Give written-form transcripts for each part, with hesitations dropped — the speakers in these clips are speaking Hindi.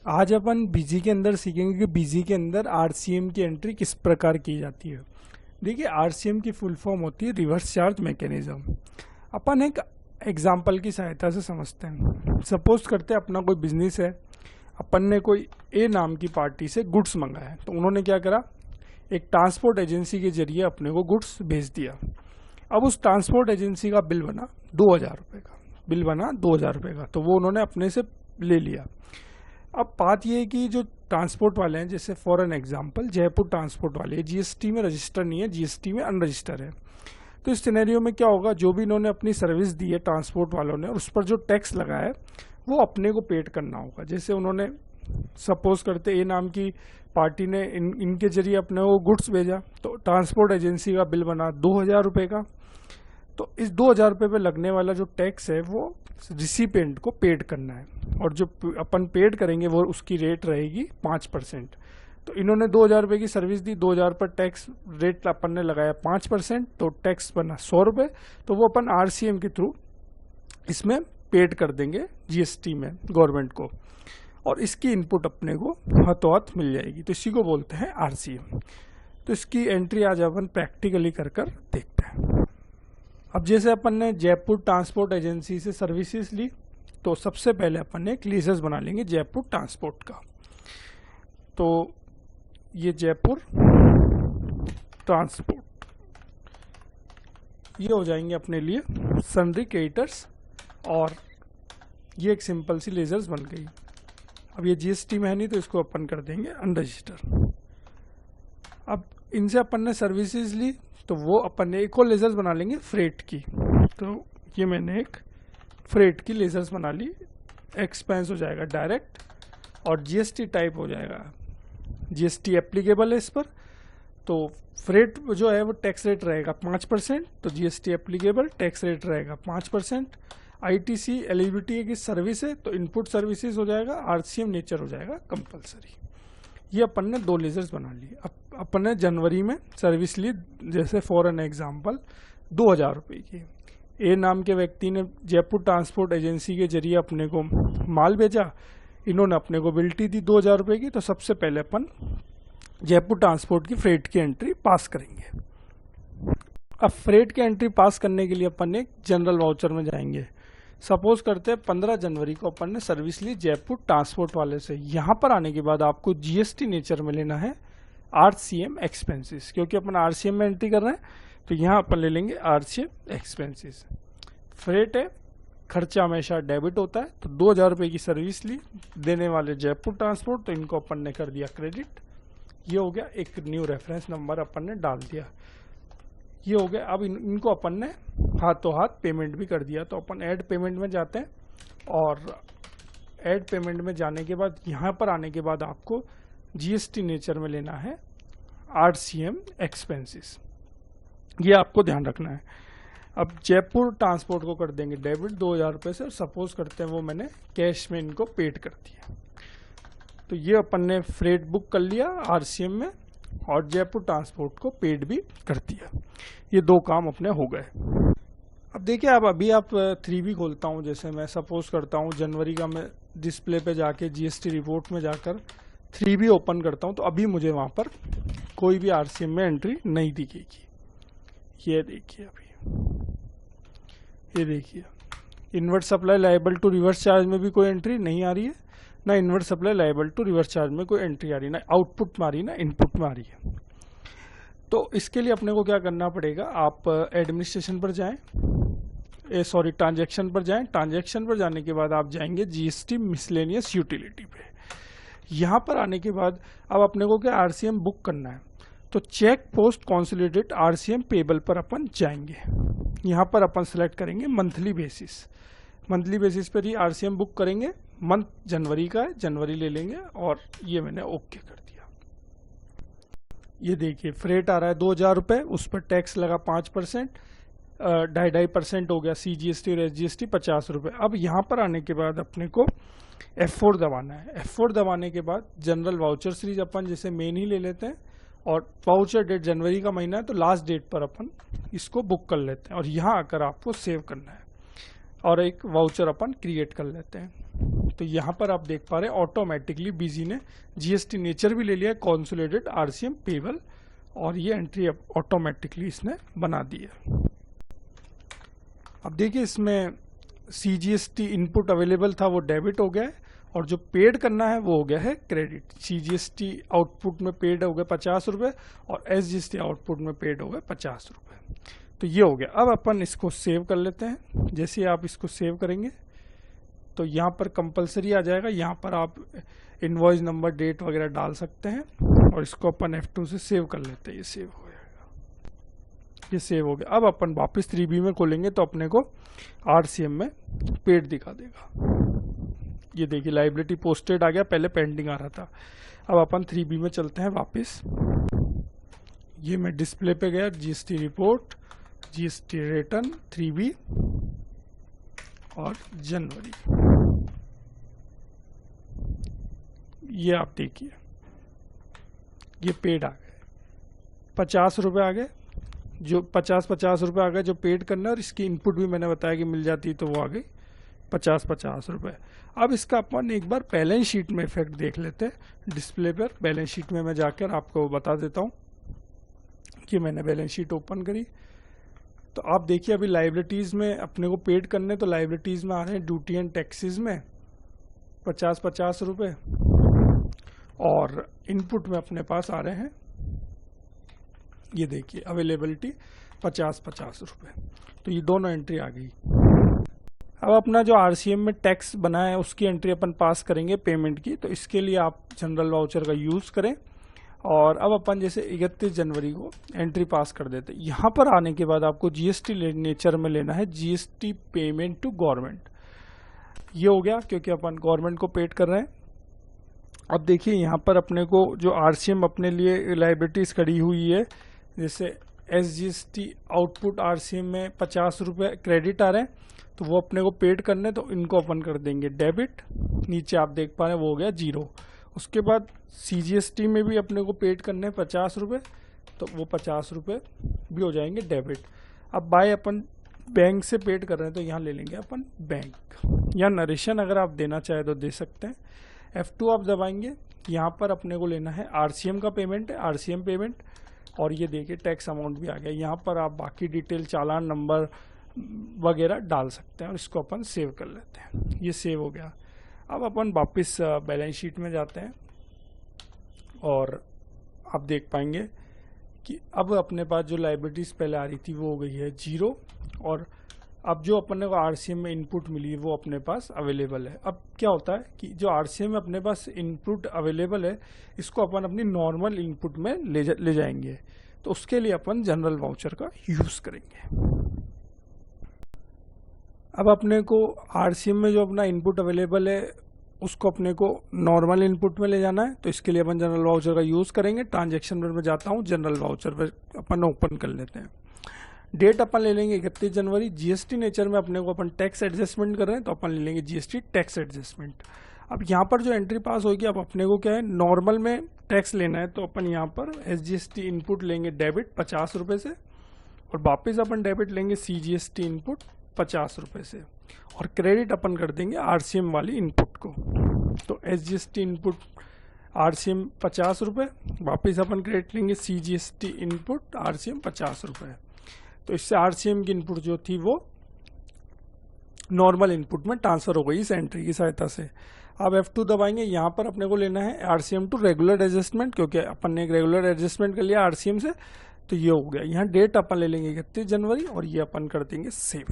आज अपन बीजी के अंदर सीखेंगे कि बीजी के अंदर आरसीएम की एंट्री किस प्रकार की जाती है। देखिए, आरसीएम की फुल फॉर्म होती है रिवर्स चार्ज मैकेनिज्म। अपन एक एग्जाम्पल की सहायता से समझते हैं। सपोज करते हैं अपना कोई बिजनेस है, अपन ने कोई ए नाम की पार्टी से गुड्स मंगाया, तो उन्होंने क्या करा, एक ट्रांसपोर्ट एजेंसी के जरिए अपने को गुड्स भेज दिया। अब उस ट्रांसपोर्ट एजेंसी का बिल बना 2000 रुपये का, बिल बना 2000 रुपये का, तो वो उन्होंने अपने से ले लिया। अब बात यह है कि जो ट्रांसपोर्ट वाले हैं, जैसे for an example Jaipur transport वाले, जीएसटी में रजिस्टर नहीं है, जीएसटी में अनरजिस्टर है। तो इस सिनेरियो में क्या होगा, जो भी इन्होंने अपनी सर्विस दी है ट्रांसपोर्ट वालों ने, उस पर जो टैक्स लगा है वो अपने को पेड करना होगा। जैसे उन्होंने सपोज करते ए नाम की पार्टी ने इनके जरिए अपने को गुड्स भेजा, तो ट्रांसपोर्ट एजेंसी का बिल बना 2000 रुपये का। तो इस 2000 रुपये पे लगने वाला जो टैक्स है वो रिसिपेंट को पेड करना है, और जो अपन पेड करेंगे वो उसकी रेट रहेगी 5%। तो इन्होंने 2000 रुपये की सर्विस दी, 2000 पर टैक्स रेट अपन ने लगाया 5%, तो टैक्स बना 100 रुपये। तो वो अपन आरसीएम के थ्रू इसमें पेड कर देंगे जीएसटी में गवर्नमेंट को, और इसकी इनपुट अपने को हाथों हाथ मिल जाएगी। तो इसी को बोलते हैं आरसीएम। तो इसकी एंट्री आज अपन प्रैक्टिकली कर देखते हैं। अब जैसे अपन ने जयपुर ट्रांसपोर्ट एजेंसी से सर्विसेज ली, तो सबसे पहले अपन ने एक लीजेस बना लेंगे जयपुर ट्रांसपोर्ट का। तो ये जयपुर ट्रांसपोर्ट, ये हो जाएंगे अपने लिए सन्ड्री क्रेडिटर्स, और ये एक सिंपल सी लीजर्स बन गई। अब ये जीएसटी में है नहीं, तो इसको अपन कर देंगे अनरजिस्टर। अब इनसे अपन ने सर्विसेज ली, तो वो अपन ने एक और लेजर्स बना लेंगे फ्रेट की। तो ये मैंने एक फ्रेट की लेजर्स बना ली। एक्सपेंस हो जाएगा डायरेक्ट, और जीएसटी टाइप हो जाएगा, जीएसटी एप्लीकेबल है इस पर। तो फ्रेट जो है वो टैक्स रेट रहेगा 5%, तो जीएसटी एप्लीकेबल टैक्स रेट रहेगा 5%। आईटीसी एलिजिबिलिटी की सर्विस है, तो इनपुट सर्विसेज हो जाएगा, आरसीएम नेचर हो जाएगा कंपलसरी। ये अपन ने 2 लेजर्स बना ली। अब अपन ने जनवरी में सर्विस ली, जैसे फॉर एन एग्जाम्पल 2000 रुपये की। ए नाम के व्यक्ति ने जयपुर ट्रांसपोर्ट एजेंसी के जरिए अपने को माल भेजा, इन्होंने अपने को बिल्टी दी 2000 रुपये की। तो सबसे पहले अपन जयपुर ट्रांसपोर्ट की फ्रेट की एंट्री पास करेंगे। अब फ्रेट की एंट्री पास करने के लिए अपन एक जनरल वाउचर में जाएंगे। सपोज करते हैं 15 जनवरी को अपन ने सर्विस ली जयपुर ट्रांसपोर्ट वाले से। यहाँ पर आने के बाद आपको जीएसटी नेचर में लेना है आरसीएम एक्सपेंसेस, क्योंकि अपन आरसीएम में एंट्री कर रहे हैं, तो यहाँ अपन ले लेंगे आरसीएम एक्सपेंसेस। फ्रेट है, खर्चा हमेशा डेबिट होता है, तो 2000 रुपये की सर्विस ली देने वाले जयपुर ट्रांसपोर्ट, तो इनको अपन ने कर दिया क्रेडिट। ये हो गया, एक न्यू रेफरेंस नंबर अपन ने डाल दिया, ये हो गया। अब इनको अपन ने हाथों हाथ पेमेंट भी कर दिया। तो अपन ऐड पेमेंट में जाते हैं, और ऐड पेमेंट में जाने के बाद यहाँ पर आने के बाद आपको जीएसटी नेचर में लेना है आरसीएम एक्सपेंसेस, ये आपको ध्यान रखना है। अब जयपुर ट्रांसपोर्ट को कर देंगे डेबिट 2000 रुपये से, सपोज करते हैं वो मैंने कैश में इनको पेड कर दिया। तो ये अपन ने फ्रेट बुक कर लिया आरसीएम में, और जयपुर ट्रांसपोर्ट को पेड भी कर दिया। ये 2 काम अपने हो गए। अब देखिए, अब अभी आप 3B खोलता हूँ, जैसे मैं सपोज करता हूँ जनवरी का, मैं डिस्प्ले पे जाके जीएसटी रिपोर्ट में जाकर 3B ओपन करता हूँ, तो अभी मुझे वहाँ पर कोई भी आरसीएम में एंट्री नहीं दिखेगी। ये देखिए, अभी ये देखिए, invert supply liable to reverse charge में भी कोई एंट्री नहीं आ रही है, ना invert supply liable to reverse charge में कोई एंट्री आ रही है, ना आउटपुट में आ रही है, ना इनपुट में आ रही है। तो इसके लिए अपने को क्या करना पड़ेगा, आप एडमिनिस्ट्रेशन पर जाएं, ट्रांजैक्शन पर जाएं। ट्रांजैक्शन पर जाने के बाद आप जाएंगे जीएसटी मिसलेनियस यूटिलिटी पे। यहाँ पर आने के बाद अब अपने को क्या आरसीएम बुक करना है, तो check post consolidated RCM payable पर अपन जाएंगे। यहाँ पर अपन सेलेक्ट करेंगे मंथली बेसिस, मंथली बेसिस पर ही आरसीएम बुक करेंगे। मंथ जनवरी का है, जनवरी ले लेंगे, और ये मैंने ओके कर दिया। ये देखिए, फ्रेट आ रहा है 2000 रुपये, उस पर टैक्स लगा 5%, 2.5% हो गया सीजीएसटी और एसजीएसटी 50 रुपये। अब यहाँ पर आने के बाद अपने को F4 दबाना है। F4 दबाने के बाद जनरल वाउचर सीरीज अपन जैसे मेन ही ले लेते हैं, और वाउचर डेट जनवरी का महीना है, तो लास्ट डेट पर अपन इसको बुक कर लेते हैं, और यहाँ आकर आपको सेव करना है, और एक वाउचर अपन क्रिएट कर लेते हैं। तो यहाँ पर आप देख पा रहे हैं ऑटोमेटिकली बीजी ने जीएसटी नेचर भी ले लिया है, कंसोलिडेटेड आरसीएम पेबल, और ये एंट्री ऑटोमेटिकली इसने बना दी है। अब देखिए इसमें सीजीएसटी इनपुट अवेलेबल था वो डेबिट हो गया है, और जो पेड करना है वो हो गया है क्रेडिट। सीजीएसटी आउटपुट में पेड हो गए 50 रुपये और एसजीएसटी आउटपुट में पेड हो गए 50 रुपये। तो ये हो गया। अब अपन इसको सेव कर लेते हैं। जैसे आप इसको सेव करेंगे तो यहाँ पर कंपलसरी आ जाएगा, यहाँ पर आप इनवॉइस नंबर, डेट वगैरह डाल सकते हैं, और इसको अपन F2 से सेव कर लेते हैं। ये सेव हो जाएगा, ये सेव हो गया। अब अपन वापस 3B में खोलेंगे तो अपने को आरसीएम में पेड दिखा देगा। ये देखिए लाइबिलिटी पोस्टेड आ गया, पहले पेंडिंग आ रहा था। अब अपन 3B में चलते हैं वापस। ये मैं डिस्प्ले पे गया, GST report, GST return, 3B और जनवरी। ये आप देखिए ये पेड आ गए, 50 रुपये आ गए, जो 50 रुपये आ गए जो पेड करना है, और इसकी इनपुट भी मैंने बताया कि मिल जाती तो वो आ गई 50 रुपये। अब इसका अपन एक बार बैलेंस शीट में इफेक्ट देख लेते हैं। डिस्प्ले पर बैलेंस शीट में मैं जाकर आपको बता देता हूँ कि मैंने बैलेंस शीट ओपन करी। तो आप देखिए अभी लाइबिलिटीज़ में अपने को पेड करने, तो लाइबिलिटीज़ में आ रहे हैं ड्यूटी एंड टैक्सेस में 50 रुपये, और इनपुट में अपने पास आ रहे हैं, ये देखिए अवेलेबिलिटी 50 रुपये। तो ये दोनों एंट्री आ गई। अब अपना जो आरसीएम में टैक्स बना है उसकी एंट्री अपन पास करेंगे पेमेंट की। तो इसके लिए आप जनरल वाउचर का यूज़ करें, और अब अपन जैसे 31 जनवरी को एंट्री पास कर देते हैं। यहाँ पर आने के बाद आपको जीएसटी नेचर में लेना है जीएसटी पेमेंट टू गवर्नमेंट। ये हो गया क्योंकि अपन गवर्नमेंट को पेड कर रहे हैं। अब देखिए यहाँ पर अपने को जो आरसीएम अपने लिए लाइबिलिटीज खड़ी हुई है, जैसे एसजीएसटी आउटपुट आरसीएम में 50 रुपये क्रेडिट आ रहे हैं, तो वो अपने को पेड करने, तो इनको अपन कर देंगे डेबिट। नीचे आप देख पा रहे हैं वो हो गया 0। उसके बाद सीजीएसटी में भी अपने को पेड करने 50 रुपये, तो वो 50 रुपये भी हो जाएंगे डेबिट। अब बाय अपन बैंक से पेड कर रहे हैं तो यहाँ ले लेंगे अपन बैंक, या नरेशन अगर आप देना चाहे तो दे सकते हैं। F2 आप दबाएंगे, यहाँ पर अपने को लेना है आरसीएम का पेमेंट है, आरसीएम पेमेंट, और ये देखिए टैक्स अमाउंट भी आ गया। यहाँ पर आप बाकी डिटेल, चालान नंबर वगैरह डाल सकते हैं, और इसको अपन सेव कर लेते हैं। ये सेव हो गया। अब अपन वापस बैलेंस शीट में जाते हैं, और आप देख पाएंगे कि अब अपने पास जो लाइबिलिटीज पहले आ रही थी वो हो गई है 0, और अब जो अपने को आरसीएम में इनपुट मिली है वो अपने पास अवेलेबल है। अब क्या होता है कि जो आरसीएम में अपने पास इनपुट अवेलेबल है, इसको अपन अपनी नॉर्मल इनपुट में ले जाएंगे। तो उसके लिए अपन जनरल वाउचर का यूज़ करेंगे। अब अपने को आरसीएम में जो अपना इनपुट अवेलेबल है उसको अपने को नॉर्मल इनपुट में ले जाना है, तो इसके लिए अपन जनरल वाउचर का यूज़ करेंगे। ट्रांजैक्शन पर मैं जाता हूँ, जनरल वाउचर पर अपन ओपन कर लेते हैं। डेट अपन ले लेंगे 31 जनवरी। जीएसटी नेचर में अपने को अपन टैक्स एडजस्टमेंट कर रहे हैं, तो अपन ले लेंगे जीएसटी टैक्स एडजस्टमेंट। अब यहाँ पर जो एंट्री पास होगी, अब अपने को क्या है, नॉर्मल में टैक्स लेना है, तो अपन यहाँ पर एसजीएसटी इनपुट लेंगे डेबिट 50 रुपये से, और वापस अपन डेबिट लेंगे सीजीएसटी इनपुट 50 रुपये से, और क्रेडिट अपन कर देंगे आरसीएम वाली इनपुट को। तो एसजीएसटी इनपुट आरसीएम 50 रुपये, वापस अपन क्रेडिट लेंगे सीजीएसटी इनपुट आरसीएम 50 रुपये। तो इससे आरसीएम की इनपुट जो थी वो नॉर्मल इनपुट में ट्रांसफर हो गई इस एंट्री की सहायता से। अब F2 दबाएंगे, यहाँ पर अपने को लेना है आरसीएम टू रेगुलर एडजस्टमेंट, क्योंकि अपन ने एक रेगुलर एडजस्टमेंट कर लिया आरसीएम से, तो ये हो गया। यहाँ डेट अपन ले लेंगे 31 जनवरी, और ये अपन कर देंगे सेव।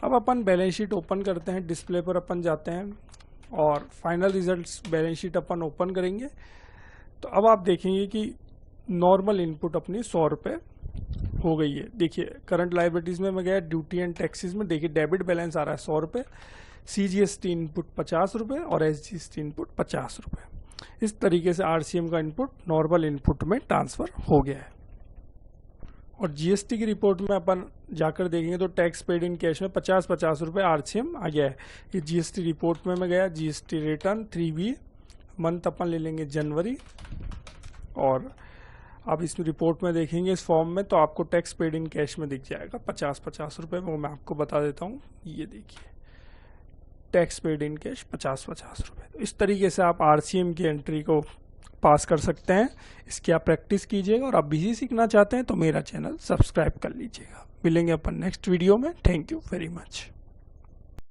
अब अपन बैलेंस शीट ओपन करते हैं, डिस्प्ले पर अपन जाते हैं, और फाइनल रिजल्ट्स बैलेंस शीट अपन ओपन करेंगे। तो अब आप देखेंगे कि नॉर्मल इनपुट अपनी 100 रुपये हो गई है। देखिए करंट लाइबिलिटीज में मैं गया, ड्यूटी एंड टैक्सेस में देखिए डेबिट बैलेंस आ रहा है 100 रुपये, सीजीएसटी इनपुट 50 रुपये और एसजीएसटी इनपुट 50 रुपये। इस तरीके से आरसीएम का इनपुट नॉर्मल इनपुट में ट्रांसफर हो गया है। और जीएसटी की रिपोर्ट में अपन जाकर देखेंगे तो टैक्स पेड इन कैश में 50 रुपये आरसीएम आ गया है। ये जीएसटी रिपोर्ट में मैं गया, जीएसटी रिटर्न 3B, मंथ अपन ले लेंगे जनवरी, और आप इस रिपोर्ट में देखेंगे इस फॉर्म में, तो आपको टैक्स पेड इन कैश में दिख जाएगा 50 रुपये। वो मैं आपको बता देता हूँ, ये देखिए टैक्स पेड इन कैश 50-50 रुपये। तो इस तरीके से आप RCM की एंट्री को पास कर सकते हैं। इसकी आप प्रैक्टिस कीजिएगा और आप भी सीखना चाहते हैं तो मेरा चैनल सब्सक्राइब कर लीजिएगा। मिलेंगे अपन नेक्स्ट वीडियो में। Thank you very much.